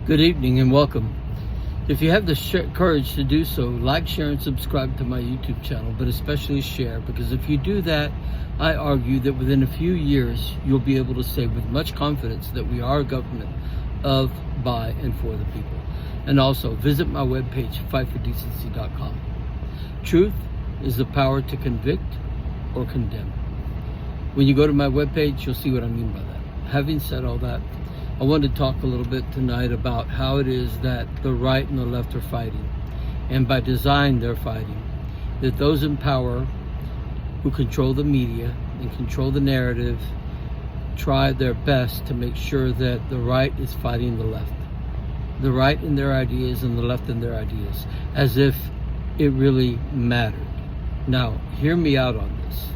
Good evening and welcome. If you have the courage to do so, like, share, and subscribe to my YouTube channel, but especially share, because if you do that, I argue that within a few years, you'll be able to say with much confidence that we are a government of, by, and for the people. And also, visit my webpage, fightfordecency.com. Truth is the power to convict or condemn. When you go to my webpage, you'll see what I mean by that. Having said all that, I want to talk a little bit tonight about how it is that the right and the left are fighting. And by design, they're fighting. That those in power who control the media and control the narrative try their best to make sure that the right is fighting the left. The right in their ideas and the left in their ideas, as if it really mattered. Now, hear me out on this.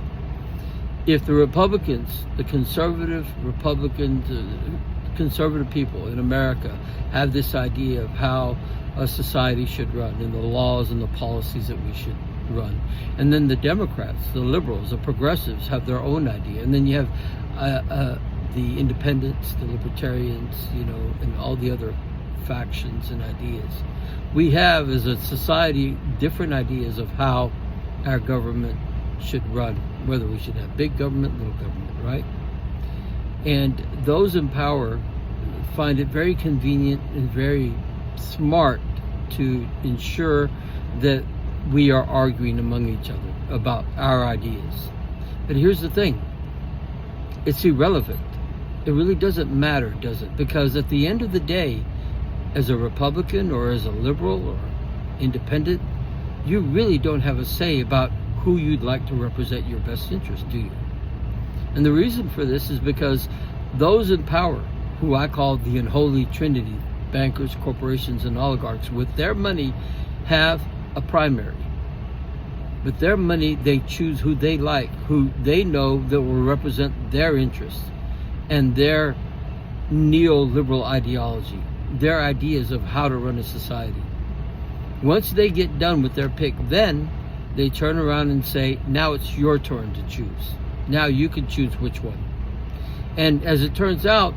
If the Republicans, the conservative Republicans, conservative people in America have this idea of how a society should run and the laws and the policies that we should run, and then the Democrats, the liberals, the progressives have their own idea, and then you have the independents, the libertarians, and all the other factions and ideas. We have, as a society, different ideas of how our government should run, whether we should have big government, little government, right? And those in power find it very convenient and very smart to ensure that we are arguing among each other about our ideas. But here's the thing. It's irrelevant. It really doesn't matter, does it? Because at the end of the day, as a Republican or as a liberal or independent, you really don't have a say about who you'd like to represent your best interest, do you? And the reason for this is because those in power, who I call the unholy trinity, bankers, corporations, and oligarchs, with their money have a primary. With their money, they choose who they like, who they know that will represent their interests and their neoliberal ideology, their ideas of how to run a society. Once they get done with their pick, then they turn around and say, now it's your turn to choose. Now you can choose which one. And as it turns out,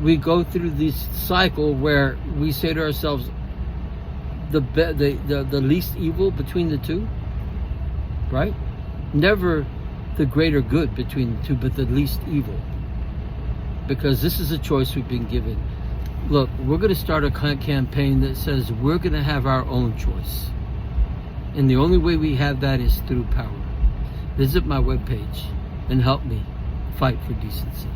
we go through this cycle where we say to ourselves, the least evil between the two, right? Never the greater good between the two, but the least evil. Because this is a choice we've been given. Look, we're going to start a campaign that says we're going to have our own choice. And the only way we have that is through power. Visit my webpage and help me fight for decency.